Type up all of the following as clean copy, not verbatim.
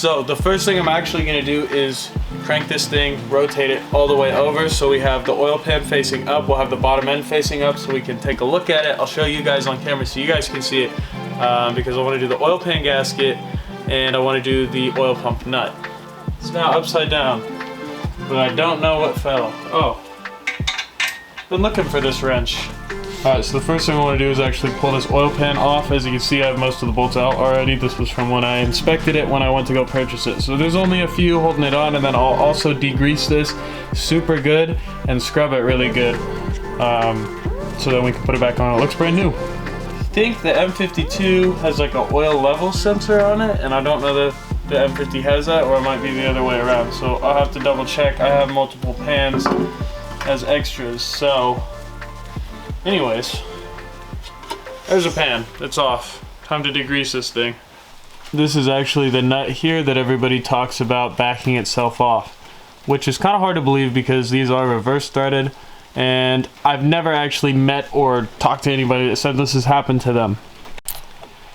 So the first thing I'm actually gonna do is crank this thing, rotate it all the way over so we have the oil pan facing up. We'll have the bottom end facing up so we can take a look at it. I'll show you guys on camera so you guys can see it because I want to do the oil pan gasket and I want to do the oil pump nut. It's now upside down, but I don't know what fell. Oh, been looking for this wrench. Alright, so the first thing I want to do is actually pull this oil pan off. As you can see, I have most of the bolts out already. This was from when I inspected it when I went to go purchase it. So there's only a few holding it on, and then I'll also degrease this super good and scrub it really good so that we can put it back on. It looks brand new. I think the M52 has like an oil level sensor on it, and I don't know that the M50 has that, or it might be the other way around. So I'll have to double check. I have multiple pans as extras, so anyways, there's a pan. It's off. Time to degrease this thing. This is actually the nut here that everybody talks about backing itself off, which is kind of hard to believe because these are reverse threaded, and I've never actually met or talked to anybody that said this has happened to them.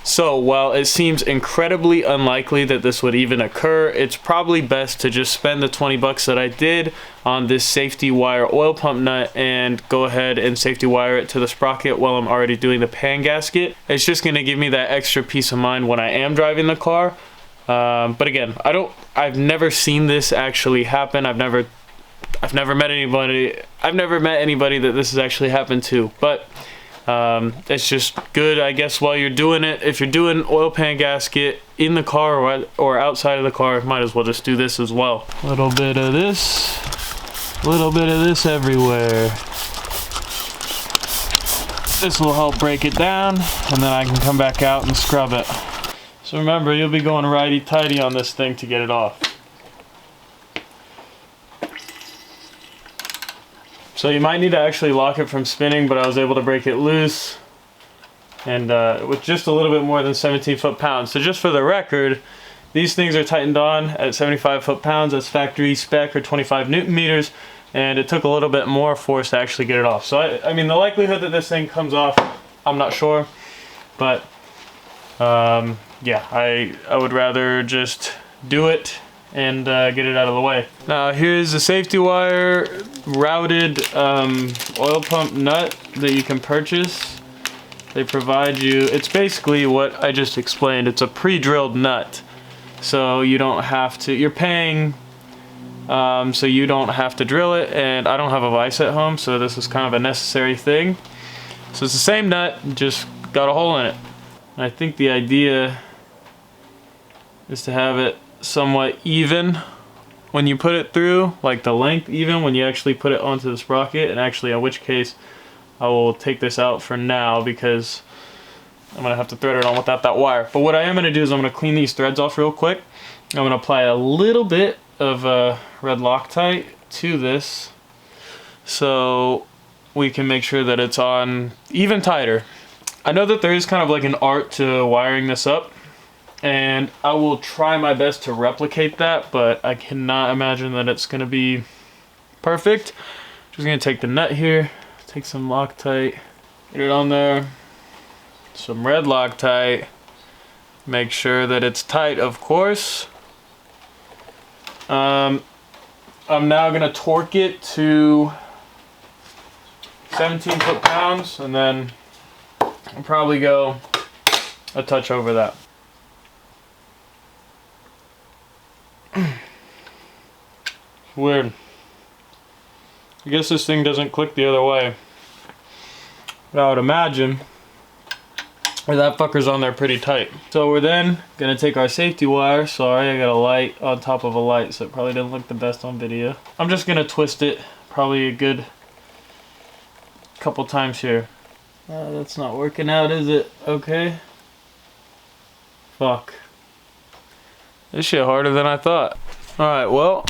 So while it seems incredibly unlikely that this would even occur, it's probably best to just spend the 20 bucks that I did on this safety wire oil pump nut and go ahead and safety wire it to the sprocket while I'm already doing the pan gasket. It's just gonna give me that extra peace of mind when I am driving the car. But again, I've never seen this actually happen. I've never met anybody that this has actually happened to, but it's just good, I guess, while you're doing it. If you're doing oil pan gasket in the car or outside of the car, might as well just do this as well. A little bit of this everywhere. This will help break it down, and then I can come back out and scrub it. So remember, you'll be going righty-tighty on this thing to get it off. So you might need to actually lock it from spinning, but I was able to break it loose, and with just a little bit more than 17 foot-pounds. So just for the record, these things are tightened on at 75 foot-pounds. That's factory spec, or 25 Newton meters, and it took a little bit more force to actually get it off. So I mean, the likelihood that this thing comes off, I'm not sure, but yeah, I would rather just do it and get it out of the way. Now here's the safety wire routed oil pump nut that you can purchase. They provide you, it's basically what I just explained. It's a pre-drilled nut, so you don't have to, you're paying so you don't have to drill it, and I don't have a vise at home, so this is kind of a necessary thing. So it's the same nut, just got a hole in it. And I think the idea is to have it somewhat even when you put it through, like the length even when you actually put it onto the sprocket. And actually, in which case I will take this out for now because I'm gonna have to thread it on without that wire. But what I am gonna do is I'm gonna clean these threads off real quick. I'm gonna apply a little bit of red Loctite to this so we can make sure that it's on even tighter. I know that there is kind of like an art to wiring this up, and I will try my best to replicate that, but I cannot imagine that it's gonna be perfect. Just gonna take the nut here, take some Loctite, get it on there, some red Loctite, make sure that it's tight, of course. I'm now gonna torque it to 17 foot-pounds, and then I'll probably go a touch over that. Weird. I guess this thing doesn't click the other way. But I would imagine that fucker's on there pretty tight. So we're then gonna take our safety wire. Sorry, I got a light on top of a light, so it probably didn't look the best on video. I'm just gonna twist it probably a good couple times here. That's not working out, is it? Okay. Fuck. This shit harder than I thought. Alright, well,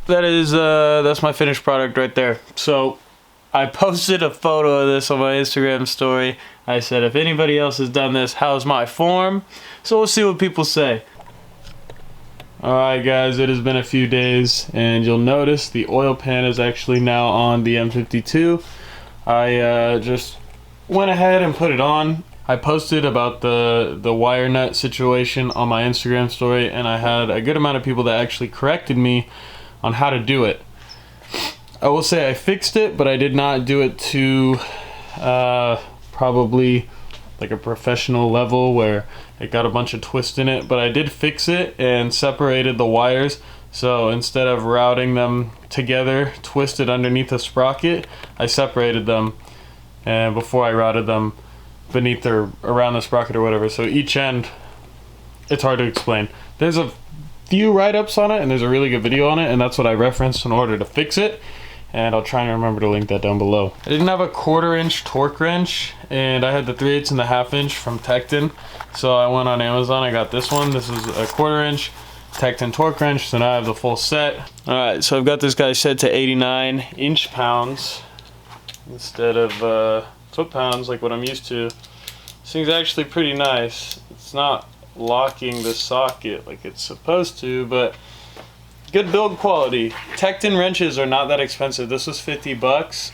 that's my finished product right there. So I posted a photo of this on my Instagram story. I said, if anybody else has done this, how's my form? So we'll see what people say. Alright guys, it has been a few days, and you'll notice the oil pan is actually now on the M52. I just went ahead and put it on. I posted about the wire nut situation on my Instagram story, and I had a good amount of people that actually corrected me on how to do it. I will say I fixed it, but I did not do it to probably like a professional level where it got a bunch of twist in it, but I did fix it and separated the wires. So instead of routing them together, twisted underneath the sprocket, I separated them, and before I routed them beneath or around the sprocket or whatever. So each end, it's hard to explain. There's a few write-ups on it, and there's a really good video on it, and that's what I referenced in order to fix it. And I'll try and remember to link that down below. I didn't have a 1/4 inch torque wrench, and I had the 3/8 and the 1/2 inch from Tecton. So I went on Amazon, I got this one. This is a 1/4 inch Tecton torque wrench, so now I have the full set. All right, so I've got this guy set to 89 inch-pounds instead of foot-pounds like what I'm used to. This thing's actually pretty nice. It's not locking the socket like it's supposed to, but good build quality. Tecton wrenches are not that expensive. This was 50 bucks.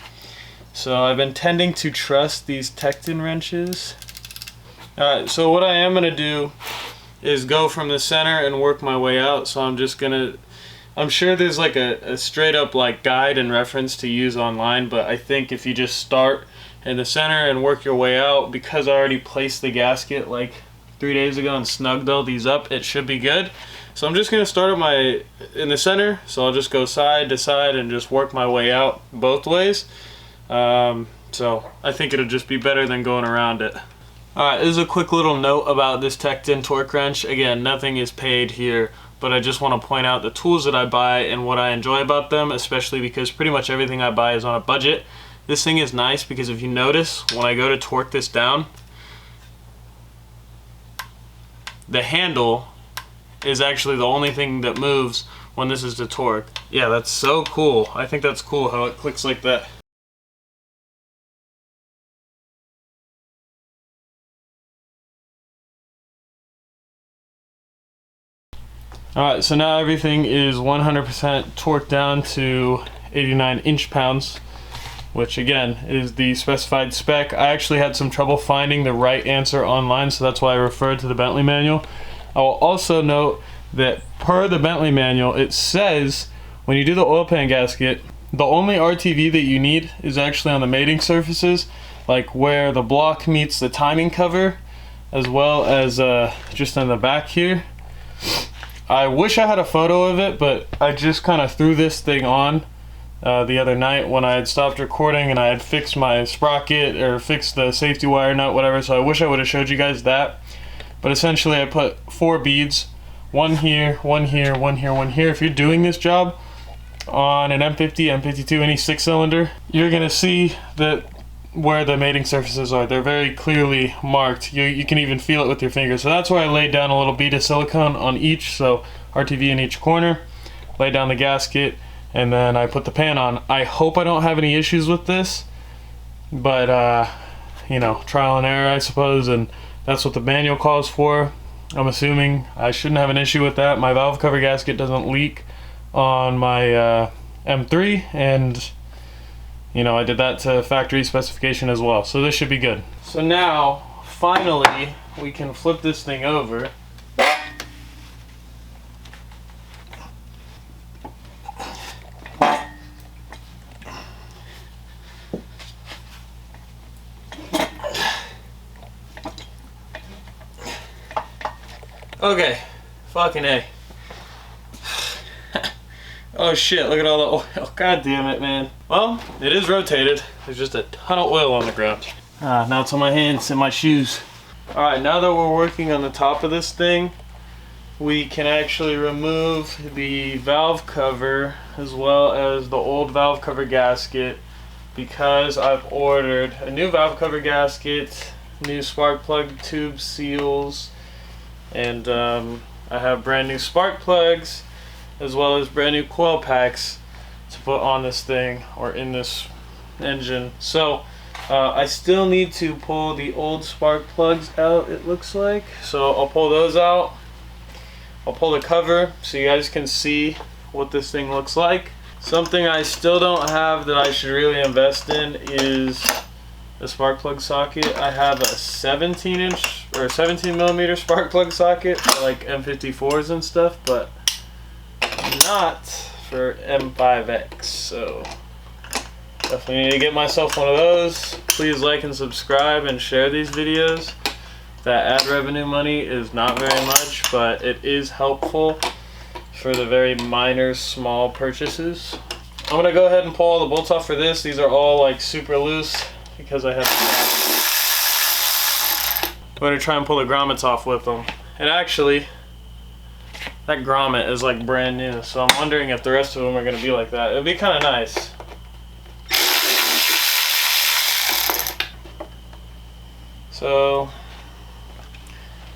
So I've been tending to trust these Tecton wrenches. Alright, so what I am gonna do is go from the center and work my way out. So I'm sure there's like a straight up like guide and reference to use online, but I think if you just start in the center and work your way out, because I already placed the gasket like 3 days ago and snugged all these up, it should be good. So I'm just gonna start in the center, so I'll just go side to side and just work my way out both ways. So I think it'll just be better than going around it. Alright, this is a quick little note about this Tecton torque wrench. Again, nothing is paid here, but I just want to point out the tools that I buy and what I enjoy about them, especially because pretty much everything I buy is on a budget. This thing is nice because if you notice, when I go to torque this down, the handle is actually the only thing that moves when this is the torque. Yeah, that's so cool. I think that's cool how it clicks like that. Alright, so now everything is 100% torqued down to 89 inch-pounds, which again is the specified spec. I actually had some trouble finding the right answer online, so that's why I referred to the Bentley manual. I will also note that per the Bentley manual, it says when you do the oil pan gasket, the only RTV that you need is actually on the mating surfaces, like where the block meets the timing cover, as well as just on the back here. I wish I had a photo of it, but I just kind of threw this thing on the other night when I had stopped recording and I had fixed my sprocket or fixed the safety wire nut, whatever, so I wish I would have showed you guys that. But essentially I put 4 beads, one here, one here, one here, one here. If you're doing this job on an M50, M52, any 6-cylinder, you're gonna see that where the mating surfaces are. They're very clearly marked. You can even feel it with your fingers. So that's where I laid down a little bead of silicone on each, so RTV in each corner, lay down the gasket, and then I put the pan on. I hope I don't have any issues with this, but you know, trial and error I suppose, and that's what the manual calls for. I'm assuming I shouldn't have an issue with that. My valve cover gasket doesn't leak on my M3, and you know, I did that to factory specification as well, so this should be good. So now, finally, we can flip this thing over. Okay, fucking A. Oh shit, look at all the oil. God damn it, man. Well, it is rotated. There's just a ton of oil on the ground. Now it's on my hands and my shoes. Alright, now that we're working on the top of this thing, we can actually remove the valve cover as well as the old valve cover gasket, because I've ordered a new valve cover gasket, new spark plug tube seals, and I have brand new spark plugs as well as brand new coil packs to put on this thing or in this engine. So I still need to pull the old spark plugs out, it looks like. So I'll pull those out. I'll pull the cover so you guys can see what this thing looks like. Something I still don't have that I should really invest in is the spark plug socket. I have a 17-inch or 17mm spark plug socket for like M54s and stuff, but not for M5X. So definitely need to get myself one of those. Please like and subscribe and share these videos. That ad revenue money is not very much, but it is helpful for the very minor, small purchases. I'm gonna go ahead and pull all the bolts off for this. These are all like super loose because I have I'm gonna try and pull the grommets off with them. And actually, that grommet is like brand new, so I'm wondering if the rest of them are gonna be like that. It'd be kind of nice. So,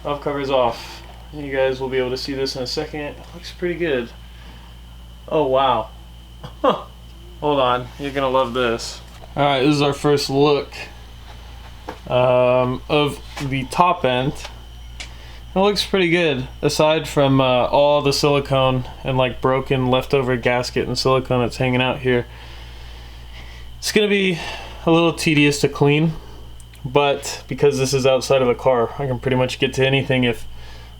valve cover's off. You guys will be able to see this in a second. It looks pretty good. Oh wow. Hold on, you're gonna love this. Alright, this is our first look of the top end. It looks pretty good, aside from all the silicone and like broken leftover gasket and silicone that's hanging out here. It's gonna be a little tedious to clean, but because this is outside of the car, I can pretty much get to anything. If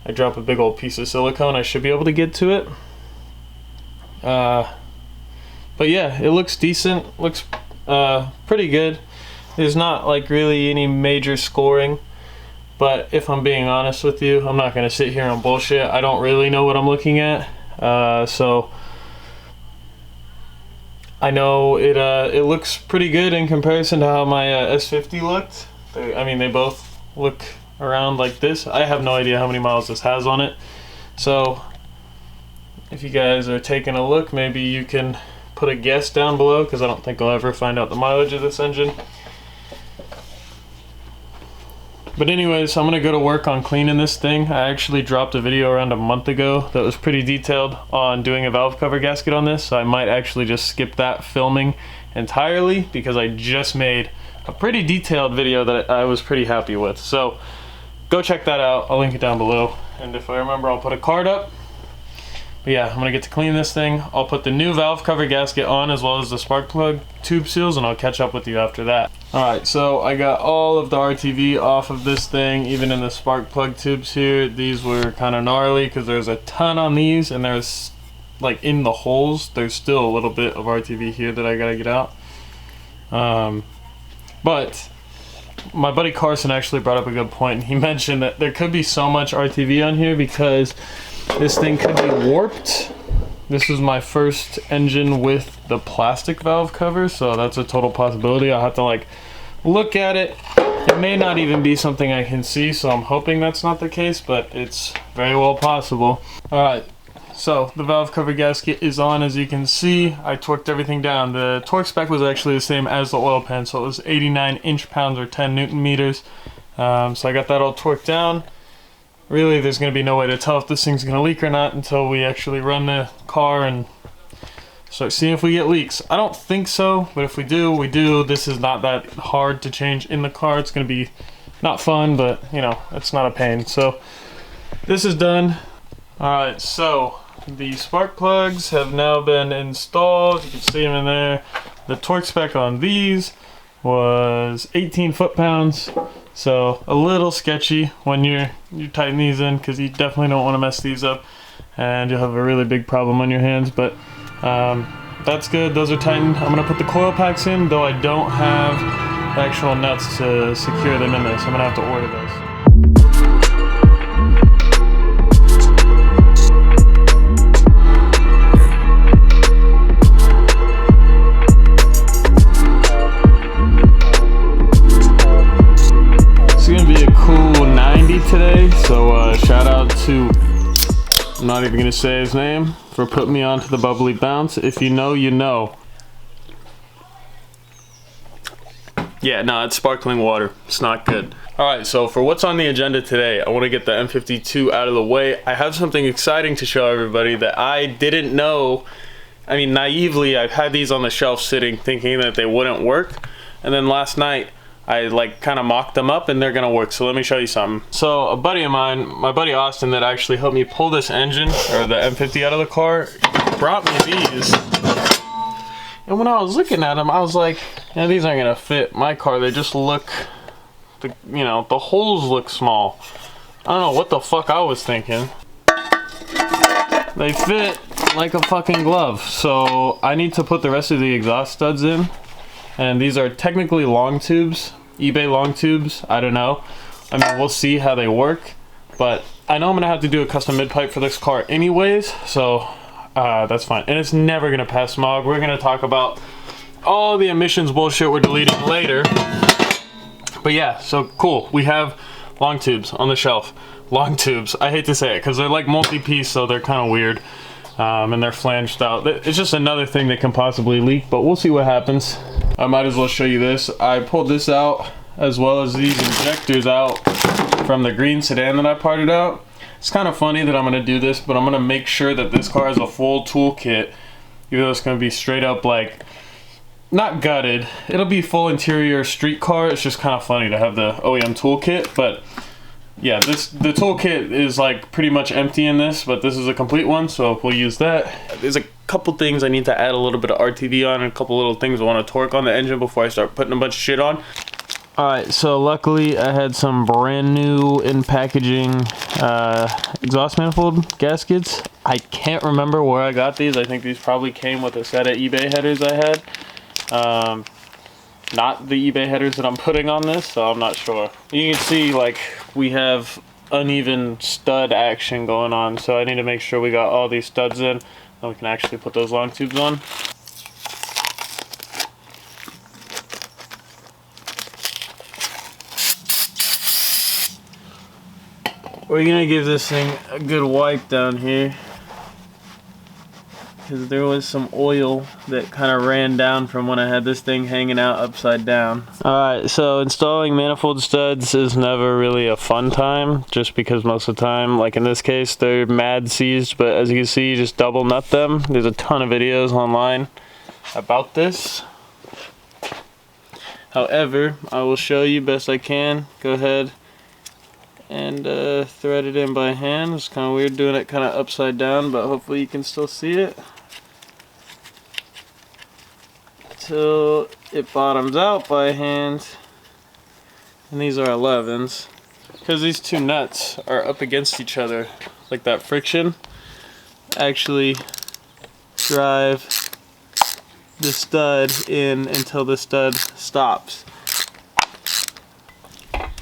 I drop a big old piece of silicone, I should be able to get to it. But yeah, it looks decent, looks pretty good. There's not like really any major scoring, but if I'm being honest with you, I'm not gonna sit here and bullshit. I don't really know what I'm looking at, so I know it looks pretty good in comparison to how my S50 looked. I mean, they both look around like this. I have no idea how many miles this has on it, so if you guys are taking a look, maybe you can put a guess down below, because I don't think I'll ever find out the mileage of this engine. But anyways, I'm gonna go to work on cleaning this thing. I actually dropped a video around a month ago that was pretty detailed on doing a valve cover gasket on this, so I might actually just skip that filming entirely, because I just made a pretty detailed video that I was pretty happy with. So go check that out. I'll link it down below, and if I remember, I'll put a card up. But yeah, I'm gonna get to clean this thing. I'll put the new valve cover gasket on, as well as the spark plug tube seals, and I'll catch up with you after that. Alright, so I got all of the RTV off of this thing, even in the spark plug tubes here. These were kind of gnarly because there's a ton on these, and there's like in the holes, there's still a little bit of RTV here that I gotta get out. But my buddy Carson actually brought up a good point. He mentioned that there could be so much RTV on here because this thing could be warped. This is my first engine with the plastic valve cover, so that's a total possibility. I'll have to like look at it. It may not even be something I can see, so I'm hoping that's not the case, but it's very well possible. Alright, so the valve cover gasket is on. As you can see, I torqued everything down. The torque spec was actually the same as the oil pan, so it was 89 inch-pounds or 10 Newton meters. So I got that all torqued down. Really, there's going to be no way to tell if this thing's going to leak or not until we actually run the car and start seeing if we get leaks. I don't think so, but if we do, we do. This is not that hard to change in the car. It's going to be not fun, but you know, it's not a pain. So this is done. Alright, so the spark plugs have now been installed. You can see them in there. The torque spec on these was 18 foot-pounds. So a little sketchy when you tighten these in, because you definitely don't want to mess these up and you'll have a really big problem on your hands. But that's good, those are tightened. I'm going to put the coil packs in, though I don't have actual nuts to secure them in this. I'm going to have to order those. Today, so shout out to, I'm not even gonna say his name, for putting me onto the bubbly bounce. If you know, you know. Yeah, no, it's sparkling water. It's not good. Alright, so for what's on the agenda today, I want to get the M52 out of the way. I have something exciting to show everybody that I didn't know. I mean, naively, I've had these on the shelf sitting thinking that they wouldn't work, and then last night I like kind of mocked them up and they're gonna work. So let me show you something. So a buddy of mine, my buddy Austin, that actually helped me pull this engine, or the M50 out of the car, brought me these. And when I was looking at them, I was like, Yeah, these aren't gonna fit my car. They just look, the holes look small. I don't know what the fuck I was thinking. They fit like a fucking glove. So I need to put the rest of the exhaust studs in. And these are technically long tubes, eBay long tubes. I don't know. I mean, we'll see how they work. But I know I'm gonna have to do a custom mid pipe for this car anyways. So that's fine. And it's never gonna pass smog. We're gonna talk about all the emissions bullshit we're deleting later. But yeah, so cool. We have long tubes on the shelf. Long tubes. I hate to say it because they're like multi-piece, so they're kind of weird. And they're flanged out. It's just another thing that can possibly leak, but we'll see what happens. I might as well show you this. I pulled this out as well as these injectors out from the green sedan that I parted out. It's kind of funny that I'm going to do this, but I'm going to make sure that this car has a full toolkit, even though it's going to be straight up like, not gutted. It'll be full interior street car. It's just kind of funny to have the OEM toolkit, but yeah, the toolkit is like pretty much empty in this, but this is a complete one, so we'll use that. There's a couple things I need to add a little bit of RTV on, and a couple little things I want to torque on the engine before I start putting a bunch of shit on. Alright, so luckily I had some brand new in packaging exhaust manifold gaskets. I can't remember where I got these. I think these probably came with a set of eBay headers I had. Not the eBay headers that I'm putting on this, so I'm not sure. You can see like we have uneven stud action going on, so I need to make sure we got all these studs in, then we can actually put those long tubes on. We're gonna give this thing a good wipe down here, because there was some oil that kind of ran down from when I had this thing hanging out upside down. Alright, so installing manifold studs is never really a fun time, just because most of the time, like in this case, they're mad seized, but as you can see, you just double nut them. There's a ton of videos online about this. However, I will show you best I can. Go ahead and thread it in by hand. It's kind of weird doing it kind of upside down, but hopefully you can still see it. Till it bottoms out by hand. And these are 11s. Because these two nuts are up against each other, like that friction actually drive the stud in until the stud stops.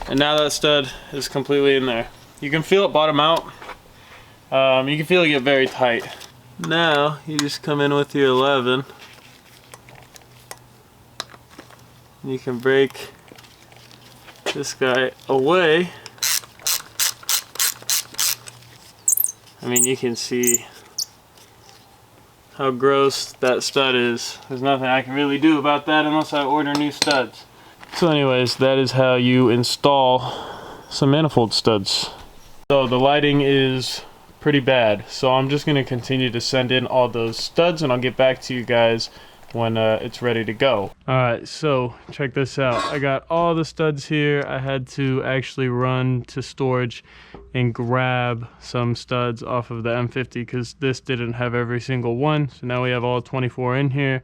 And now that stud is completely in there. You can feel it bottom out. You can feel it get very tight. Now you just come in with your 11. And you can break this guy away. I mean, you can see how gross that stud is. There's nothing I can really do about that unless I order new studs. So anyways, that is how you install some manifold studs. So the lighting is pretty bad, so I'm just going to continue to send in all those studs, and I'll get back to you guys when it's ready to go. Alright, so check this out. I got all the studs here. I had to actually run to storage and grab some studs off of the M50 because this didn't have every single one. So now we have all 24 in here.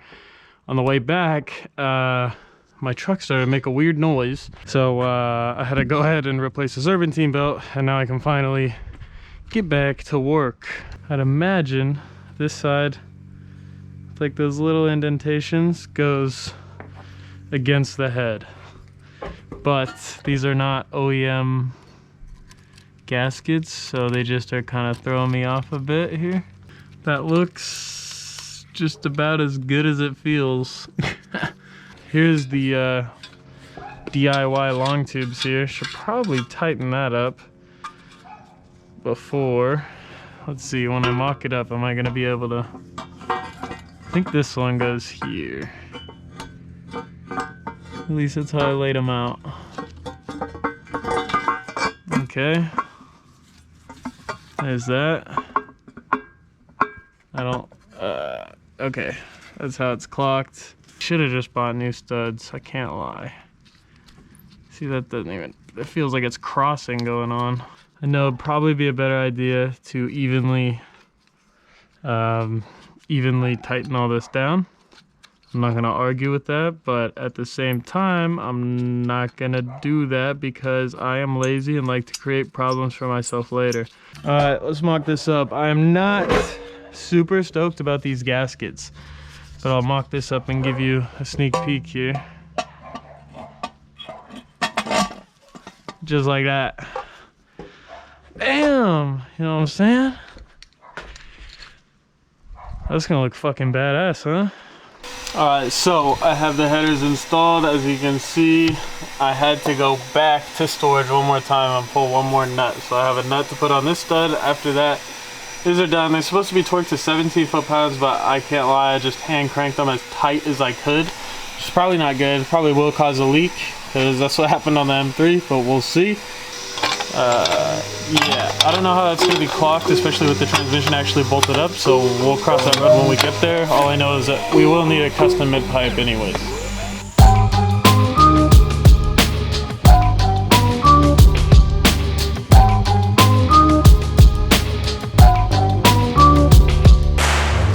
On the way back, my truck started to make a weird noise, so I had to go ahead and replace the serpentine belt, and now I can finally get back to work. I'd imagine this side, like those little indentations, goes against the head, but these are not OEM gaskets, so they just are kind of throwing me off a bit here. That looks just about as good as it feels. Here's the DIY long tubes here. Should probably tighten that up before. Let's see, when I mock it up, am I gonna be able to? I think this one goes here. At least that's how I laid them out. Okay. There's that. I don't, okay. That's how it's clocked. Should have just bought new studs, I can't lie. See, that doesn't even, it feels like it's crossing going on. I know it'd probably be a better idea to evenly tighten all this down. I'm not gonna argue with that, but at the same time, I'm not gonna do that because I am lazy and like to create problems for myself later. All right, let's mock this up. I am not super stoked about these gaskets, but I'll mock this up and give you a sneak peek here. Just like that. Bam! You know what I'm saying? That's gonna look fucking badass, huh? Alright, so I have the headers installed. As you can see, I had to go back to storage one more time and pull one more nut. So I have a nut to put on this stud. After that, these are done. They're supposed to be torqued to 17 foot-pounds, but I can't lie, I just hand cranked them as tight as I could. Which is probably not good. Probably will cause a leak, because that's what happened on the M3, but we'll see. Yeah, I don't know how that's going to be clocked, especially with the transmission actually bolted up, so we'll cross that road when we get there. All I know is that we will need a custom mid pipe anyways.